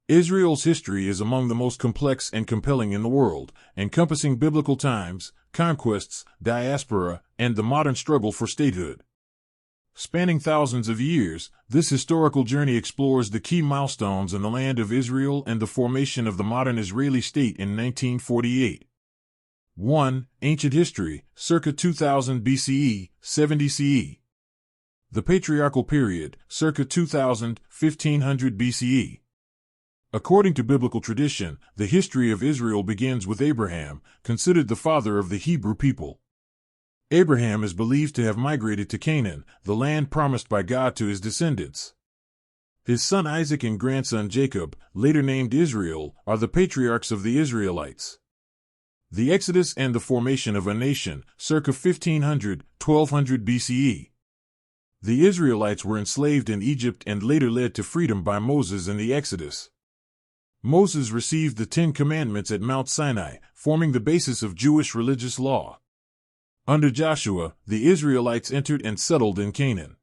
Israel's history is among the most complex and compelling in the world, encompassing biblical times, conquests, diaspora, and the modern struggle for statehood. Spanning thousands of years, this historical journey explores the key milestones in the land of Israel and the formation of the modern Israeli state in 1948. 1. Ancient history, circa 2000 BCE, 70 CE. The Patriarchal period, circa 2000, 1500 BCE. According to biblical tradition, the history of Israel begins with Abraham, considered the father of the Hebrew people. Abraham is believed to have migrated to Canaan, the land promised by God to his descendants. His son Isaac and grandson Jacob, later named Israel, are the patriarchs of the Israelites. The Exodus and the formation of a nation, circa 1500, 1200 BCE. The Israelites were enslaved in Egypt and later led to freedom by Moses in the Exodus. Moses received the Ten Commandments at Mount Sinai, forming the basis of Jewish religious law. Under Joshua, the Israelites entered and settled in Canaan.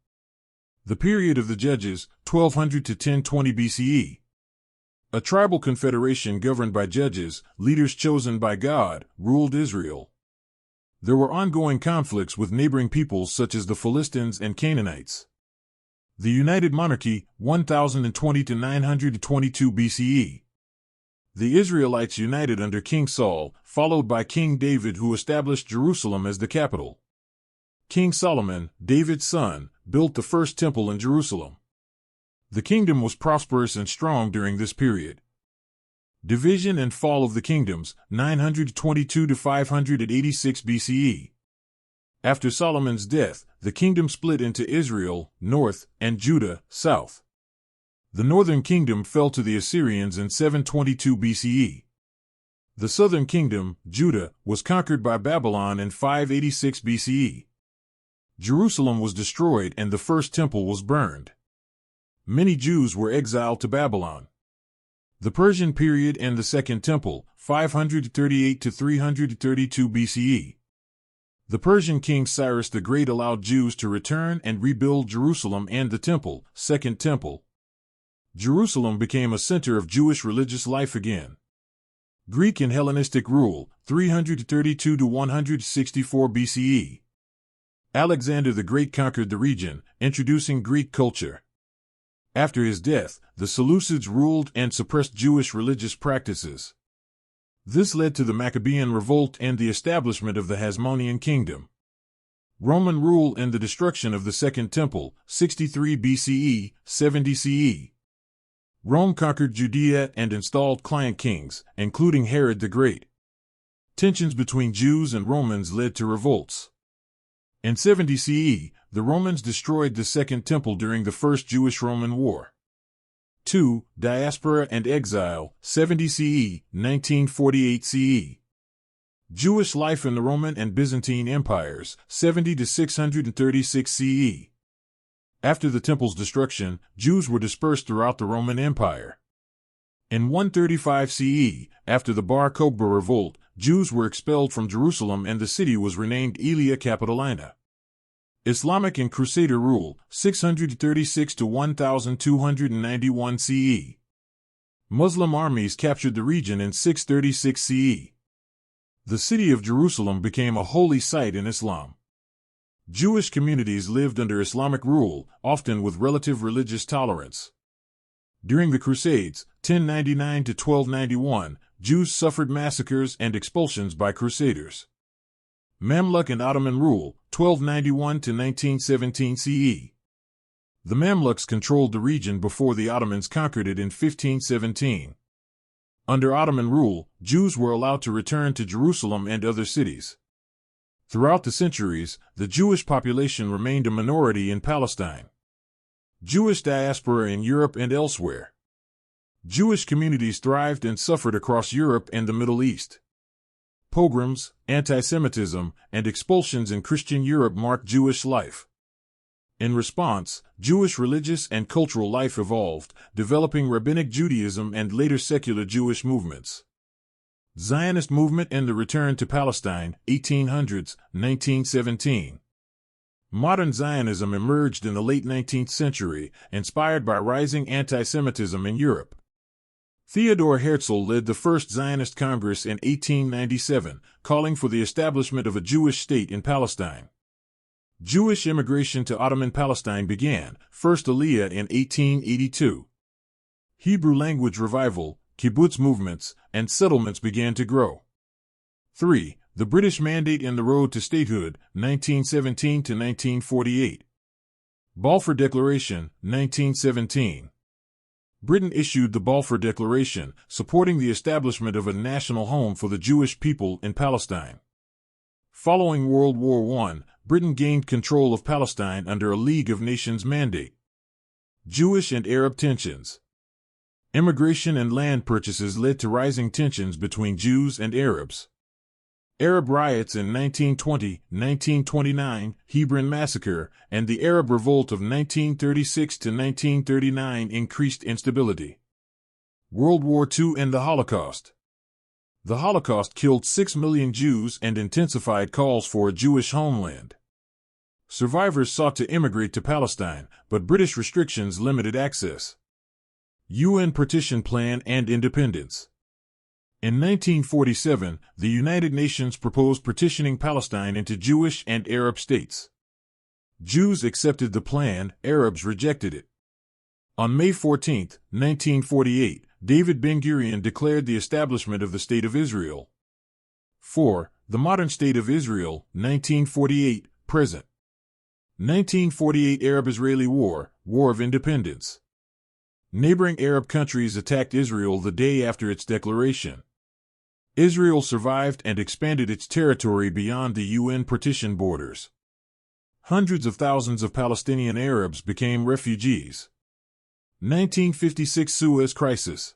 The period of the Judges, 1200 to 1020 BCE. A tribal confederation governed by judges, leaders chosen by God, ruled Israel. There were ongoing conflicts with neighboring peoples such as the Philistines and Canaanites. The United Monarchy, 1020 to 922 BCE. The Israelites united under King Saul, followed by King David, who established Jerusalem as the capital. King Solomon, David's son, built the first temple in Jerusalem. The kingdom was prosperous and strong during this period. Division and fall of the kingdoms, 922 to 586 BCE. After Solomon's death, the kingdom split into Israel, north, and Judah, south. The northern kingdom fell to the Assyrians in 722 BCE. The southern kingdom, Judah, was conquered by Babylon in 586 BCE. Jerusalem was destroyed and the first temple was burned. Many Jews were exiled to Babylon. The Persian period and the Second Temple, 538 to 332 BCE. The Persian king Cyrus the Great allowed Jews to return and rebuild Jerusalem and the Temple, Second Temple. Jerusalem became a center of Jewish religious life again. Greek and Hellenistic rule, 332 to 164 BCE. Alexander the Great conquered the region, introducing Greek culture. After his death, the Seleucids ruled and suppressed Jewish religious practices. This led to the Maccabean revolt and the establishment of the Hasmonean kingdom. Roman rule and the destruction of the Second Temple, 63 BCE, 70 CE. Rome conquered Judea and installed client kings, including Herod the Great. Tensions between Jews and Romans led to revolts. In 70 CE, the Romans destroyed the Second Temple during the First Jewish-Roman War. 2. Diaspora and exile, 70 CE, 1948 CE. Jewish life in the Roman and Byzantine empires, 70 to 636 CE. After the temple's destruction, Jews were dispersed throughout the Roman Empire. In 135 CE, after the Bar Kokhba revolt, Jews were expelled from Jerusalem and the city was renamed Aelia Capitolina. Islamic and Crusader rule, 636 to 1291 CE. Muslim armies captured the region in 636 CE. The city of Jerusalem became a holy site in Islam. Jewish communities lived under Islamic rule, often with relative religious tolerance. During the Crusades, 1099 to 1291, Jews suffered massacres and expulsions by Crusaders. Mamluk and Ottoman rule, 1291 to 1917 CE. The Mamluks controlled the region before the Ottomans conquered it in 1517. Under Ottoman rule, Jews were allowed to return to Jerusalem and other cities. Throughout the centuries, the Jewish population remained a minority in Palestine. Jewish diaspora in Europe and elsewhere. Jewish communities thrived and suffered across Europe and the Middle East. Pogroms, anti-Semitism, and expulsions in Christian Europe marked Jewish life. In response, Jewish religious and cultural life evolved, developing Rabbinic Judaism and later secular Jewish movements. Zionist movement and the return to Palestine, 1800s, 1917. Modern Zionism emerged in the late 19th century, inspired by rising anti-Semitism in Europe. Theodor Herzl led the first Zionist Congress in 1897, calling for the establishment of a Jewish state in Palestine. Jewish immigration to Ottoman Palestine began, first Aliyah in 1882. Hebrew language revival, kibbutz movements, and settlements began to grow. 3. The British Mandate and the Road to Statehood, 1917 to 1948. Balfour Declaration, 1917. Britain issued the Balfour Declaration, supporting the establishment of a national home for the Jewish people in Palestine. Following World War I, Britain gained control of Palestine under a League of Nations mandate. Jewish and Arab tensions. Immigration and land purchases led to rising tensions between Jews and Arabs. Arab riots in 1920, 1929, Hebron Massacre, and the Arab Revolt of 1936 to 1939 increased instability. World War II and the Holocaust. The Holocaust killed 6 million Jews and intensified calls for a Jewish homeland. Survivors sought to immigrate to Palestine, but British restrictions limited access. UN Partition Plan and Independence. In 1947, the United Nations proposed partitioning Palestine into Jewish and Arab states. Jews accepted the plan, Arabs rejected it. On May 14, 1948, David Ben-Gurion declared the establishment of the State of Israel. 4. The modern State of Israel, 1948, present. 1948 Arab-Israeli War, War of Independence. Neighboring Arab countries attacked Israel the day after its declaration. Israel survived and expanded its territory beyond the UN partition borders. Hundreds of thousands of Palestinian Arabs became refugees. 1956 Suez Crisis.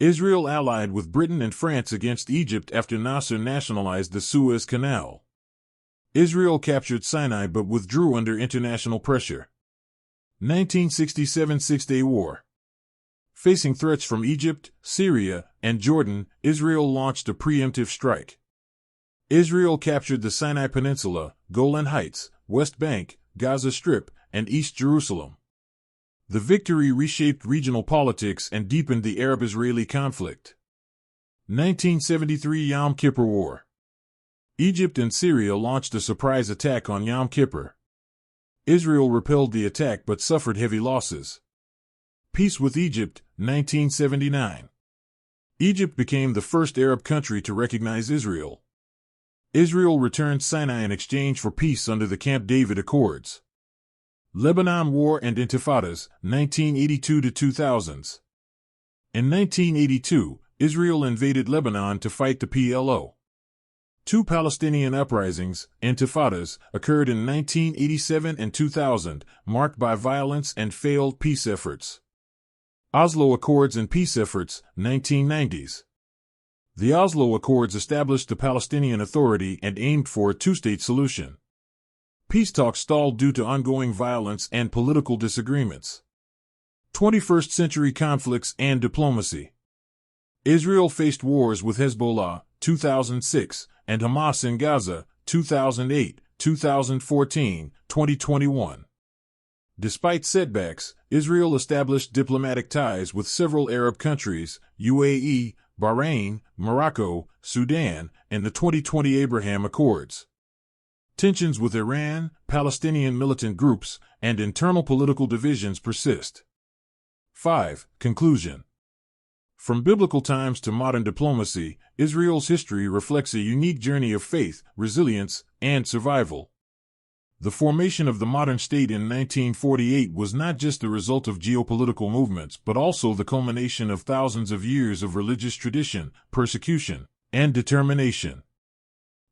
Israel allied with Britain and France against Egypt after Nasser nationalized the Suez Canal. Israel captured Sinai but withdrew under international pressure. 1967 Six-Day War. Facing threats from Egypt, Syria, and Jordan, Israel launched a preemptive strike. Israel captured the Sinai Peninsula, Golan Heights, West Bank, Gaza Strip, and East Jerusalem. The victory reshaped regional politics and deepened the Arab-Israeli conflict. 1973 Yom Kippur War. Egypt and Syria launched a surprise attack on Yom Kippur. Israel repelled the attack but suffered heavy losses. Peace with Egypt, 1979. Egypt became the first Arab country to recognize Israel. Israel returned Sinai in exchange for peace under the Camp David Accords. Lebanon War and Intifadas, 1982 to 2000s. In 1982, Israel invaded Lebanon to fight the PLO. Two Palestinian uprisings, intifadas, occurred in 1987 and 2000, marked by violence and failed peace efforts. Oslo Accords and peace efforts, 1990s. The Oslo Accords established the Palestinian Authority and aimed for a two-state solution. Peace talks stalled due to ongoing violence and political disagreements. 21st century conflicts and diplomacy. Israel faced wars with Hezbollah, 2006, and Hamas in Gaza, 2008, 2014, 2021. Despite setbacks, Israel established diplomatic ties with several Arab countries, UAE, Bahrain, Morocco, Sudan, and the 2020 Abraham Accords. Tensions with Iran, Palestinian militant groups, and internal political divisions persist. 5. Conclusion. From biblical times to modern diplomacy, Israel's history reflects a unique journey of faith, resilience, and survival. The formation of the modern state in 1948 was not just the result of geopolitical movements but also the culmination of thousands of years of religious tradition, persecution, and determination.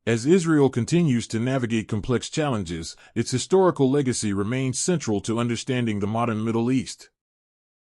As Israel continues to navigate complex challenges, its historical legacy remains central to understanding the modern Middle East.